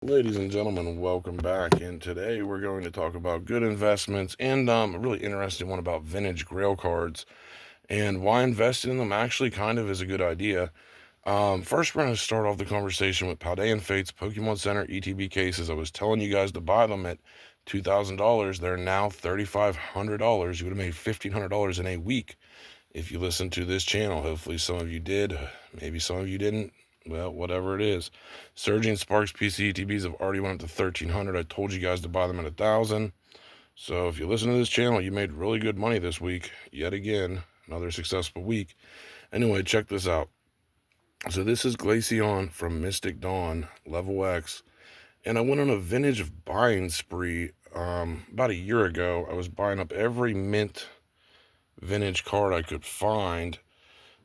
Ladies and gentlemen, welcome back. And today we're going to talk about good investments and a really interesting one about vintage grail cards and why investing in them actually kind of is a good idea. First, we're going to start off the conversation with Paldean Fates Pokemon Center ETB cases. I was telling you guys to buy them at $2,000. They're now $3,500. You would have made $1,500 in a week if you listened to this channel. Hopefully, some of you did. Maybe some of you didn't. Well, whatever it is. Surging Sparks PCETBs have already went up to 1,300. I told you guys to buy them at 1,000. So if you listen to this channel, you made really good money this week. Yet again, another successful week. Anyway, check this out. So this is Glaceon from Mystic Dawn, level X. And I went on a vintage buying spree about a year ago. I was buying up every mint vintage card I could find.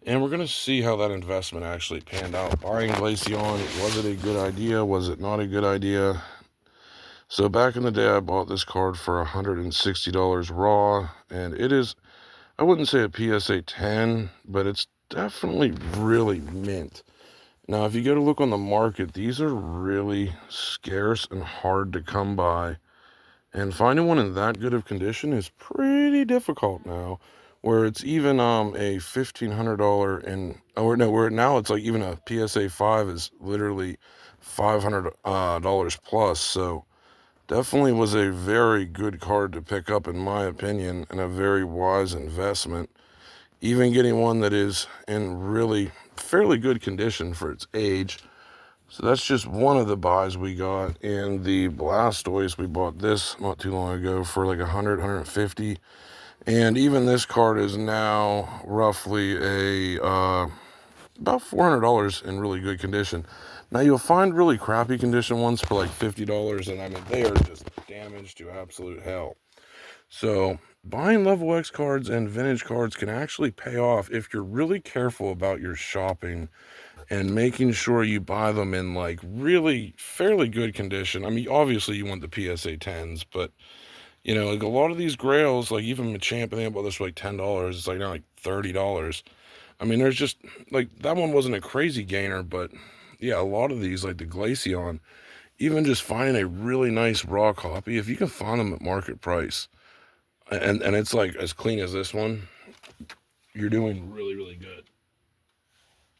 And we're going to see how that investment actually panned out. Buying Glaceon, was it a good idea? Was it not a good idea? So back in the day, I bought this card for $160 raw. And it is, I wouldn't say a PSA 10, but it's definitely really mint. Now, if you go to look on the market, these are really scarce and hard to come by. And finding one in that good of condition is pretty difficult now. Where it's even a $1,500 and or no, where now it's like even a PSA 5 is literally $500 plus. So definitely was a very good card to pick up in my opinion, and a very wise investment. Even getting one that is in really fairly good condition for its age. So that's just one of the buys we got. And the Blastoise, we bought this not too long ago for like 150. And even this card is now roughly about $400 in really good condition. Now you'll find really crappy condition ones for like $50, and I mean they are just damaged to absolute hell. So buying level X cards and vintage cards can actually pay off if you're really careful about your shopping and making sure you buy them in like really fairly good condition. I mean, obviously you want the PSA 10s, but like a lot of these grails, like even Machamp, I think I bought this for like $10. It's like now like $30. I mean, there's just like that one wasn't a crazy gainer, but yeah, a lot of these, like the Glaceon, even just finding a really nice raw copy, if you can find them at market price, and it's like as clean as this one, you're doing really, really good.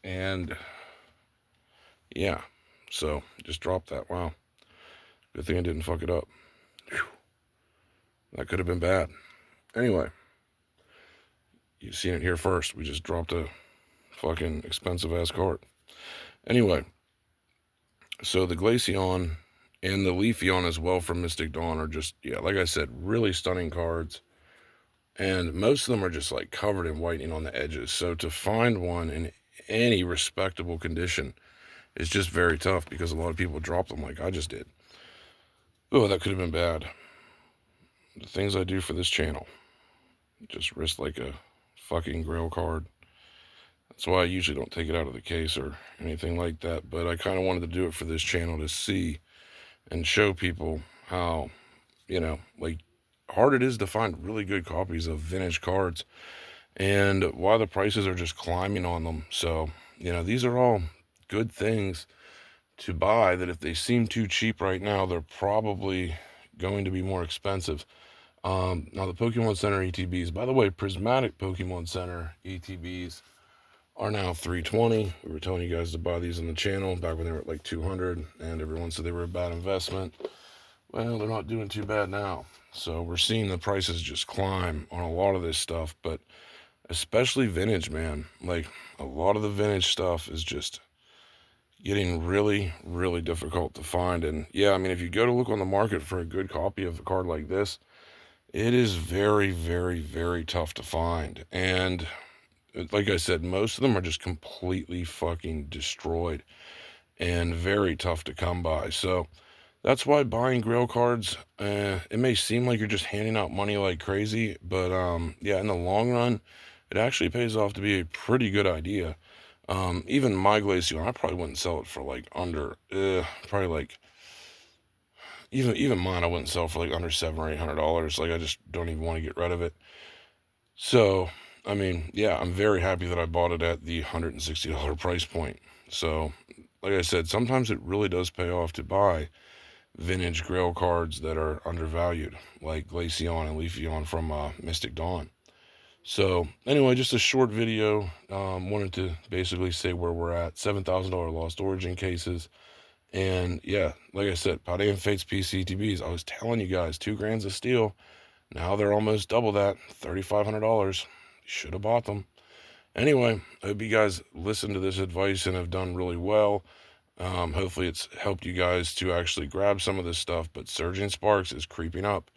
And yeah, so just drop that. Wow. Good thing I didn't fuck it up. Whew. That could have been bad. Anyway, you've seen it here first. We just dropped a fucking expensive ass card. Anyway, so the Glaceon and the Leafeon as well from Mystic Dawn are just, yeah, like I said, really stunning cards. And most of them are just like covered in whitening on the edges. So to find one in any respectable condition is just very tough because a lot of people drop them like I just did. Oh, that could have been bad. The things I do for this channel. Just risk like a fucking grail card. That's why I usually don't take it out of the case or anything like that. But I kind of wanted to do it for this channel to see and show people how, like hard it is to find really good copies of vintage cards and why the prices are just climbing on them. So, these are all good things to buy that if they seem too cheap right now, they're probably going to be more expensive. Now the Pokemon Center ETBs, by the way, prismatic Pokemon Center ETBs are now $320. We were telling you guys to buy these on the channel back when they were at like $200, and everyone said they were a bad investment. Well, they're not doing too bad now. So we're seeing the prices just climb on a lot of this stuff, but especially vintage, man. Like a lot of the vintage stuff is just getting really, really difficult to find. And yeah, I mean, if you go to look on the market for a good copy of a card like this, it is very, very, very tough to find. And like I said, most of them are just completely fucking destroyed and very tough to come by. So that's why buying grail cards, it may seem like you're just handing out money like crazy, but yeah, in the long run, it actually pays off to be a pretty good idea. Even my Glaceon, I probably wouldn't sell it for like under, probably like, even mine, I wouldn't sell for like under $700 or $800. Like I just don't even want to get rid of it. So, I mean, yeah, I'm very happy that I bought it at the $160 price point. So, like I said, sometimes it really does pay off to buy vintage grail cards that are undervalued, like Glaceon and Leafeon from Mystic Dawn. So anyway, just a short video. Wanted to basically say where we're at. $7,000 Lost Origin cases. And yeah, like I said, Paldean Fates PCTBs. I was telling you guys, 2 grands of steel. Now they're almost double that, $3,500. Should have bought them. Anyway, I hope you guys listened to this advice and have done really well. Hopefully it's helped you guys to actually grab some of this stuff, but Surging Sparks is creeping up.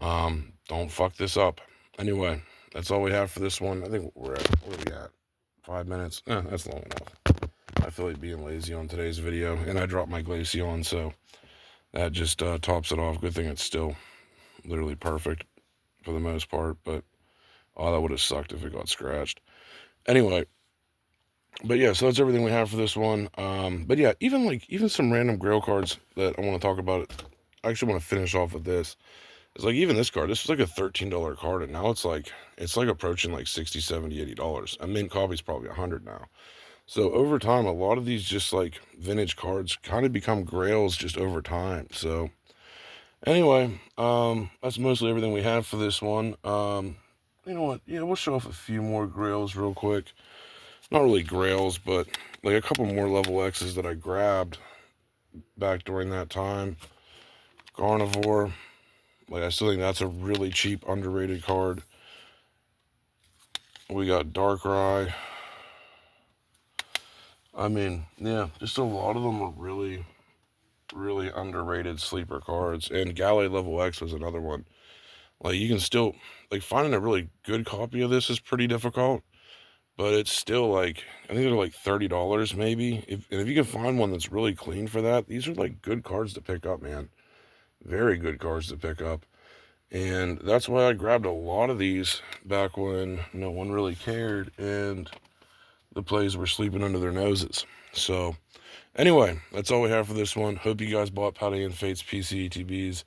Don't fuck this up. Anyway, that's all we have for this one. I think we're at, what are we at? 5 minutes? That's long enough. I feel like being lazy on today's video, and I dropped my Glaceon, so that just tops it off. Good thing it's still literally perfect for the most part, but oh, that would have sucked if it got scratched. Anyway, but yeah, so that's everything we have for this one. But yeah, even some random grail cards that I want to talk about. I actually want to finish off with this. It's like even this card. This was like a $13 card, and now it's like approaching like $60, $70, $80. A mint copy's probably $100 now. So over time, a lot of these just like vintage cards kind of become grails just over time. So anyway, that's mostly everything we have for this one. You know what? Yeah, we'll show off a few more grails real quick. Not really grails, but like a couple more level X's that I grabbed back during that time. Carnivore. Like, I still think that's a really cheap, underrated card. We got Darkrai. I mean, yeah, just a lot of them are really, really underrated sleeper cards. And Galley Level X was another one. Like, you can still, like, finding a really good copy of this is pretty difficult. But it's still, like, I think they're like $30 maybe. And if you can find one that's really clean for that, these are, like, good cards to pick up, man. Very good cards to pick up. And that's why I grabbed a lot of these back when no one really cared and the plays were sleeping under their noses. So, anyway, that's all we have for this one. Hope you guys bought Paldean Fates PCETBs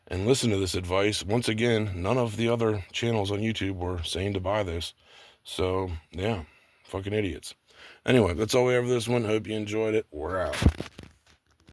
and listen to this advice. Once again, none of the other channels on YouTube were saying to buy this. So, yeah, fucking idiots. Anyway, that's all we have for this one. Hope you enjoyed it. We're out.